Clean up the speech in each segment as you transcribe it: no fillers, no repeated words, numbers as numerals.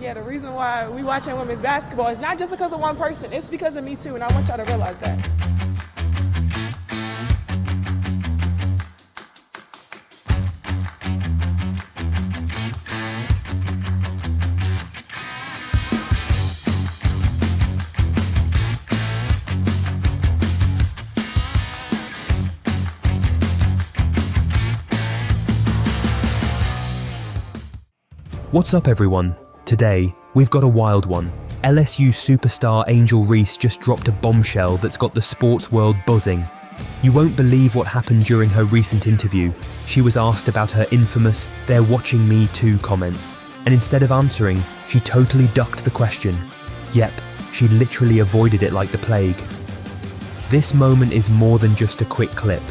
Yeah, the reason why we watching women's basketball is not just because of one person, it's because of me too, and I want y'all to realize that. What's up everyone? Today, we've got a wild one. LSU superstar Angel Reese just dropped a bombshell that's got the sports world buzzing. You won't believe what happened during her recent interview. She was asked about her infamous "they're watching me too" comments, and instead of answering, she totally ducked the question. Yep, she literally avoided it like the plague. This moment is more than just a quick clip.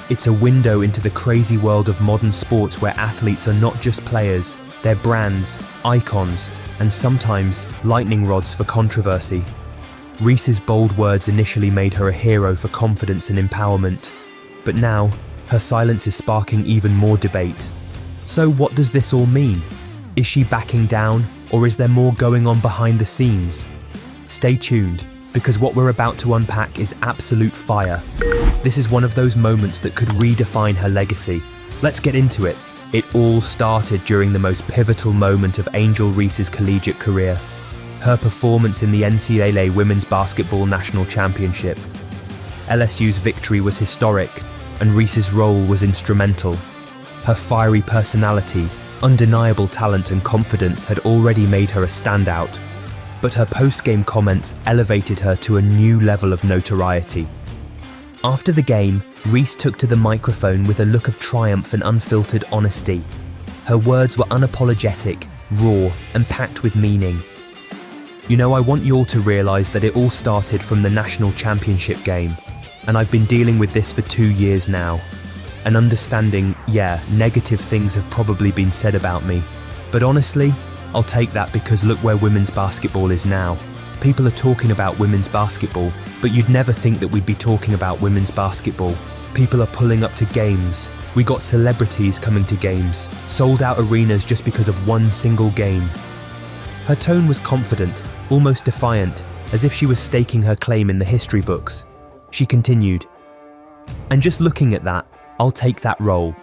It's a window into the crazy world of modern sports where athletes are not just players, they're brands, icons, and sometimes lightning rods for controversy. Reese's bold words initially made her a hero for confidence and empowerment, but now her silence is sparking even more debate. So what does this all mean? Is she backing down, or is there more going on behind the scenes? Stay tuned, because what we're about to unpack is absolute fire. This is one of those moments that could redefine her legacy. Let's get into it. It all started during the most pivotal moment of Angel Reese's collegiate career, her performance in the NCAA Women's Basketball National Championship. LSU's victory was historic, and Reese's role was instrumental. Her fiery personality, undeniable talent and confidence had already made her a standout, but her post-game comments elevated her to a new level of notoriety. After the game, Reese took to the microphone with a look of triumph and unfiltered honesty. Her words were unapologetic, raw, and packed with meaning. You know, I want you all to realize that it all started from the national championship game, and I've been dealing with this for 2 years now. And understanding, yeah, negative things have probably been said about me. But honestly, I'll take that because look where women's basketball is now. People are talking about women's basketball, but you'd never think that we'd be talking about women's basketball. People are pulling up to games. We got celebrities coming to games, sold out arenas just because of one single game. Her tone was confident, almost defiant, as if she was staking her claim in the history books. She continued, "And just looking at that, I'll take that role.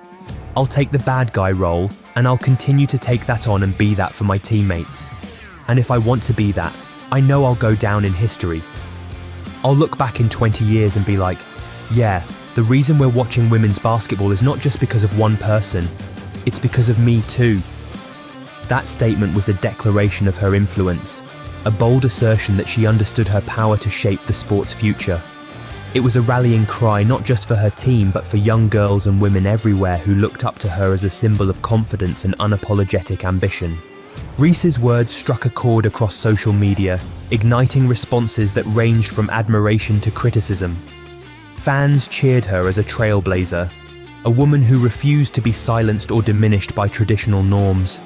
I'll take the bad guy role, and I'll continue to take that on and be that for my teammates. And if I want to be that, I know I'll go down in history. I'll look back in 20 years and be like, yeah, the reason we're watching women's basketball is not just because of one person, it's because of me too." That statement was a declaration of her influence, a bold assertion that she understood her power to shape the sport's future. It was a rallying cry not just for her team but for young girls and women everywhere who looked up to her as a symbol of confidence and unapologetic ambition. Reese's words struck a chord across social media, igniting responses that ranged from admiration to criticism. Fans cheered her as a trailblazer, a woman who refused to be silenced or diminished by traditional norms.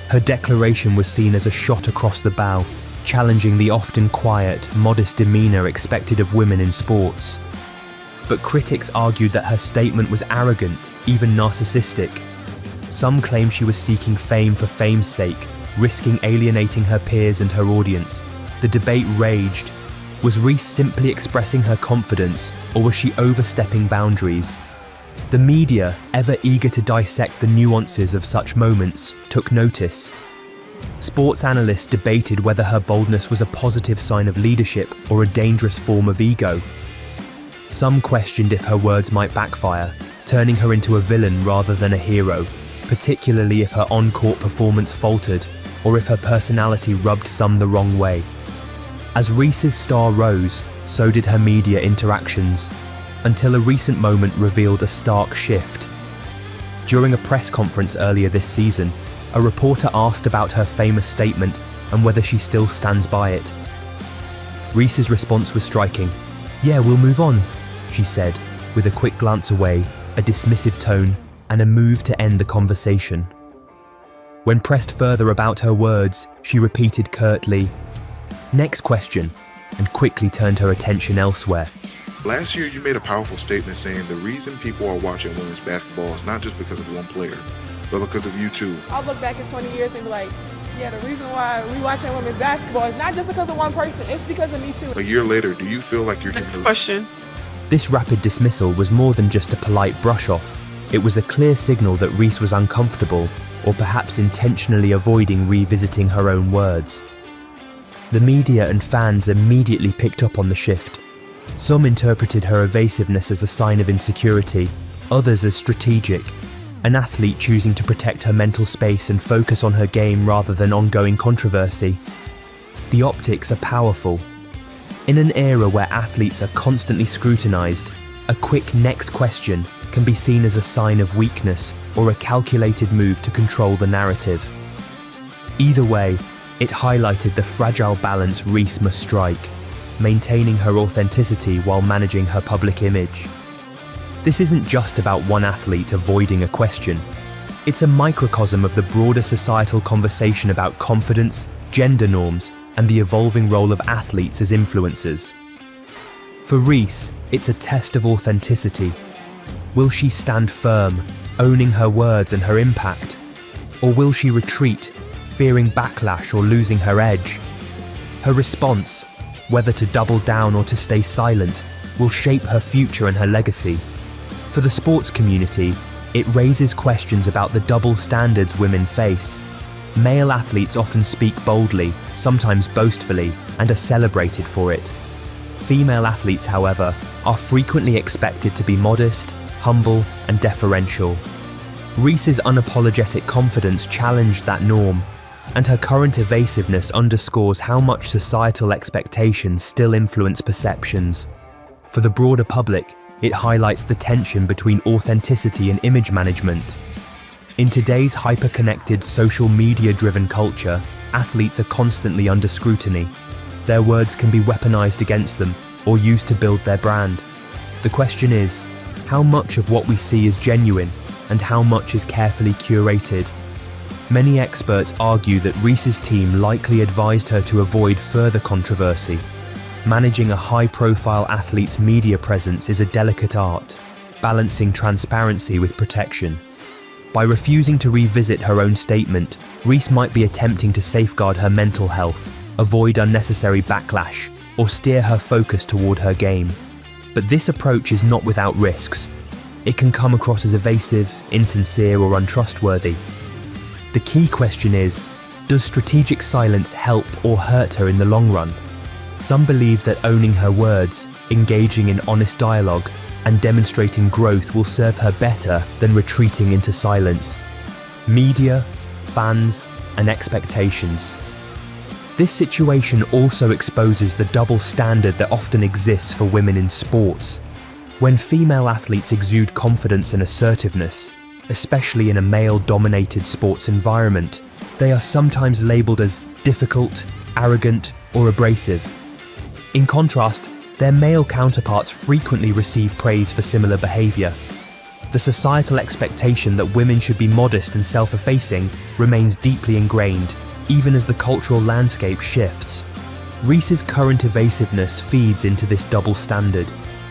Her declaration was seen as a shot across the bow, challenging the often quiet, modest demeanor expected of women in sports. But critics argued that her statement was arrogant, even narcissistic. Some claimed she was seeking fame for fame's sake, risking alienating her peers and her audience. The debate raged. Was Reese simply expressing her confidence, or was she overstepping boundaries? The media, ever eager to dissect the nuances of such moments, took notice. Sports analysts debated whether her boldness was a positive sign of leadership or a dangerous form of ego. Some questioned if her words might backfire, turning her into a villain rather than a hero, particularly if her on-court performance faltered or if her personality rubbed some the wrong way. As Reese's star rose, so did her media interactions, until a recent moment revealed a stark shift. During a press conference earlier this season, a reporter asked about her famous statement and whether she still stands by it. Reese's response was striking. "Yeah, we'll move on," she said, with a quick glance away, a dismissive tone, and a move to end the conversation. When pressed further about her words, she repeated curtly, "Next question," and quickly turned her attention elsewhere. Last year, you made a powerful statement saying the reason people are watching women's basketball is not just because of one player, but because of you too. I'll look back in 20 years and be like, Yeah, the reason why we watching women's basketball is not just because of one person, it's because of me too. A year later, do you feel like you're Next doing question. This rapid dismissal was more than just a polite brush-off. It was a clear signal that Reese was uncomfortable, or perhaps intentionally avoiding revisiting her own words. The media and fans immediately picked up on the shift. Some interpreted her evasiveness as a sign of insecurity, others as strategic, an athlete choosing to protect her mental space and focus on her game rather than ongoing controversy. The optics are powerful. In an era where athletes are constantly scrutinized, a quick next question can be seen as a sign of weakness or a calculated move to control the narrative. Either way, it highlighted the fragile balance Reese must strike, maintaining her authenticity while managing her public image. This isn't just about one athlete avoiding a question. It's a microcosm of the broader societal conversation about confidence, gender norms, and the evolving role of athletes as influencers. For Reese, it's a test of authenticity. Will she stand firm, owning her words and her impact? Or will she retreat, fearing backlash or losing her edge? Her response, whether to double down or to stay silent, will shape her future and her legacy. For the sports community, it raises questions about the double standards women face. Male athletes often speak boldly, sometimes boastfully, and are celebrated for it. Female athletes, however, are frequently expected to be modest, humble, and deferential. Reese's unapologetic confidence challenged that norm, and her current evasiveness underscores how much societal expectations still influence perceptions. For the broader public, it highlights the tension between authenticity and image management. In today's hyper-connected, social media-driven culture, athletes are constantly under scrutiny. Their words can be weaponized against them or used to build their brand. The question is, how much of what we see is genuine and how much is carefully curated? Many experts argue that Reese's team likely advised her to avoid further controversy. Managing a high-profile athlete's media presence is a delicate art, balancing transparency with protection. By refusing to revisit her own statement, Reese might be attempting to safeguard her mental health, avoid unnecessary backlash, or steer her focus toward her game. But this approach is not without risks. It can come across as evasive, insincere, or untrustworthy. The key question is, does strategic silence help or hurt her in the long run? Some believe that owning her words, engaging in honest dialogue, and demonstrating growth will serve her better than retreating into silence. Media, fans, and expectations. This situation also exposes the double standard that often exists for women in sports. When female athletes exude confidence and assertiveness, especially in a male-dominated sports environment, they are sometimes labeled as difficult, arrogant, or abrasive. In contrast, their male counterparts frequently receive praise for similar behaviour. The societal expectation that women should be modest and self-effacing remains deeply ingrained, even as the cultural landscape shifts. Reese's current evasiveness feeds into this double standard.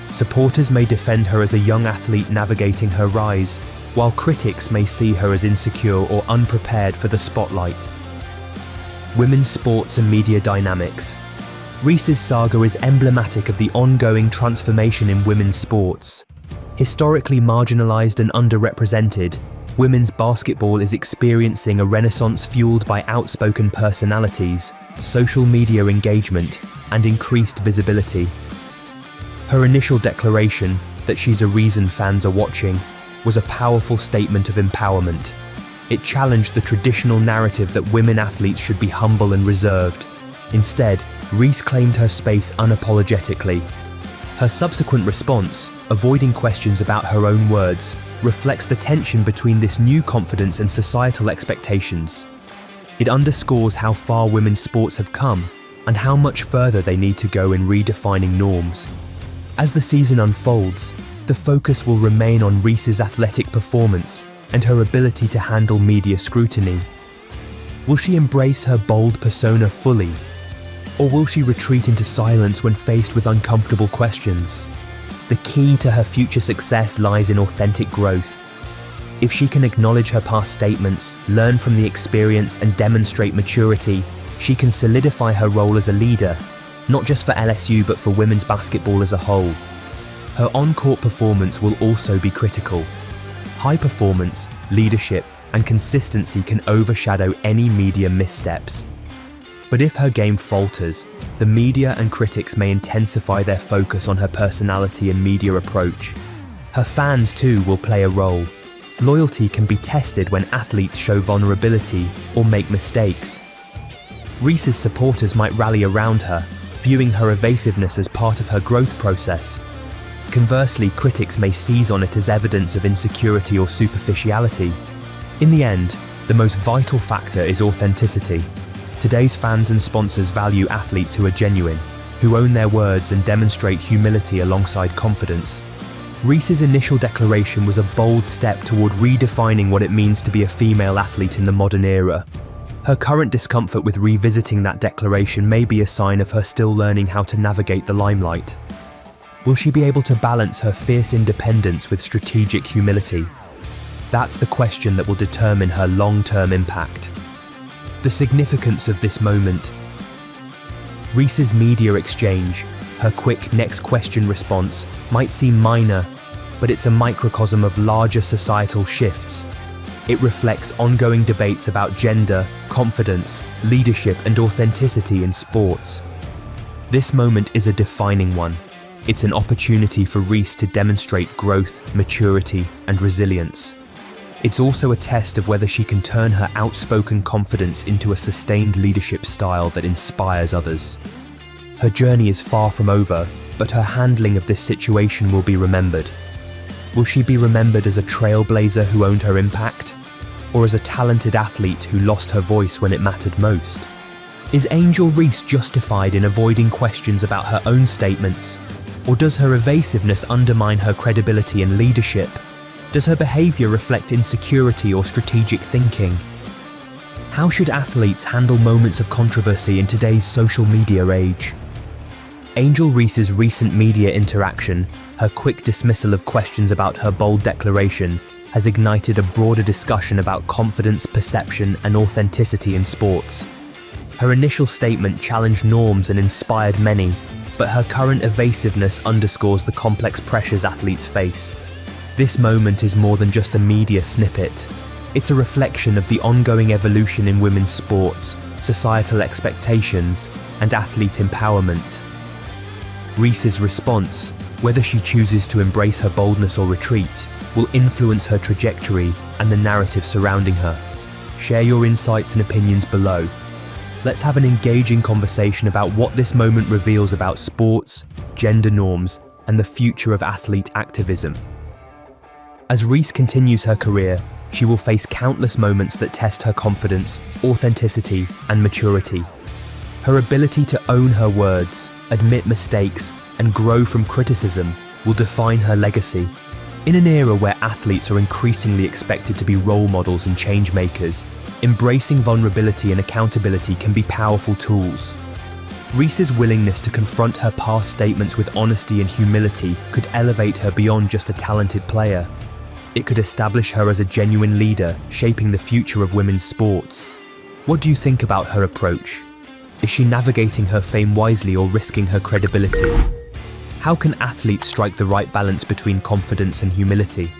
Supporters may defend her as a young athlete navigating her rise, while critics may see her as insecure or unprepared for the spotlight. Women's sports and media dynamics. Reese's saga is emblematic of the ongoing transformation in women's sports. Historically marginalized and underrepresented, women's basketball is experiencing a renaissance fueled by outspoken personalities, social media engagement, and increased visibility. Her initial declaration, that she's a reason fans are watching, was a powerful statement of empowerment. It challenged the traditional narrative that women athletes should be humble and reserved. Instead, Reese claimed her space unapologetically. Her subsequent response, avoiding questions about her own words, reflects the tension between this new confidence and societal expectations. It underscores how far women's sports have come and how much further they need to go in redefining norms. As the season unfolds, the focus will remain on Reese's athletic performance and her ability to handle media scrutiny. Will she embrace her bold persona fully? Or will she retreat into silence when faced with uncomfortable questions? The key to her future success lies in authentic growth. If she can acknowledge her past statements, learn from the experience, and demonstrate maturity, she can solidify her role as a leader, not just for LSU but for women's basketball as a whole. Her on-court performance will also be critical. High performance, leadership, and consistency can overshadow any media missteps. But if her game falters, the media and critics may intensify their focus on her personality and media approach. Her fans too will play a role. Loyalty can be tested when athletes show vulnerability or make mistakes. Reese's supporters might rally around her, viewing her evasiveness as part of her growth process. Conversely, critics may seize on it as evidence of insecurity or superficiality. In the end, the most vital factor is authenticity. Today's fans and sponsors value athletes who are genuine, who own their words and demonstrate humility alongside confidence. Reese's initial declaration was a bold step toward redefining what it means to be a female athlete in the modern era. Her current discomfort with revisiting that declaration may be a sign of her still learning how to navigate the limelight. Will she be able to balance her fierce independence with strategic humility? That's the question that will determine her long-term impact. The significance of this moment. Reese's media exchange, her quick next question response, might seem minor, but it's a microcosm of larger societal shifts. It reflects ongoing debates about gender, confidence, leadership, and authenticity in sports. This moment is a defining one. It's an opportunity for Reese to demonstrate growth, maturity, and resilience. It's also a test of whether she can turn her outspoken confidence into a sustained leadership style that inspires others. Her journey is far from over, but her handling of this situation will be remembered. Will she be remembered as a trailblazer who owned her impact, or as a talented athlete who lost her voice when it mattered most? Is Angel Reese justified in avoiding questions about her own statements, or does her evasiveness undermine her credibility and leadership? Does her behavior reflect insecurity or strategic thinking? How should athletes handle moments of controversy in today's social media age? Angel Reese's recent media interaction, her quick dismissal of questions about her bold declaration, has ignited a broader discussion about confidence, perception, and authenticity in sports. Her initial statement challenged norms and inspired many, but her current evasiveness underscores the complex pressures athletes face. This moment is more than just a media snippet. It's a reflection of the ongoing evolution in women's sports, societal expectations, and athlete empowerment. Reese's response, whether she chooses to embrace her boldness or retreat, will influence her trajectory and the narrative surrounding her. Share your insights and opinions below. Let's have an engaging conversation about what this moment reveals about sports, gender norms, and the future of athlete activism. As Reese continues her career, she will face countless moments that test her confidence, authenticity, and maturity. Her ability to own her words, admit mistakes, and grow from criticism will define her legacy. In an era where athletes are increasingly expected to be role models and change makers, embracing vulnerability and accountability can be powerful tools. Reese's willingness to confront her past statements with honesty and humility could elevate her beyond just a talented player. It could establish her as a genuine leader, shaping the future of women's sports. What do you think about her approach? Is she navigating her fame wisely or risking her credibility? How can athletes strike the right balance between confidence and humility?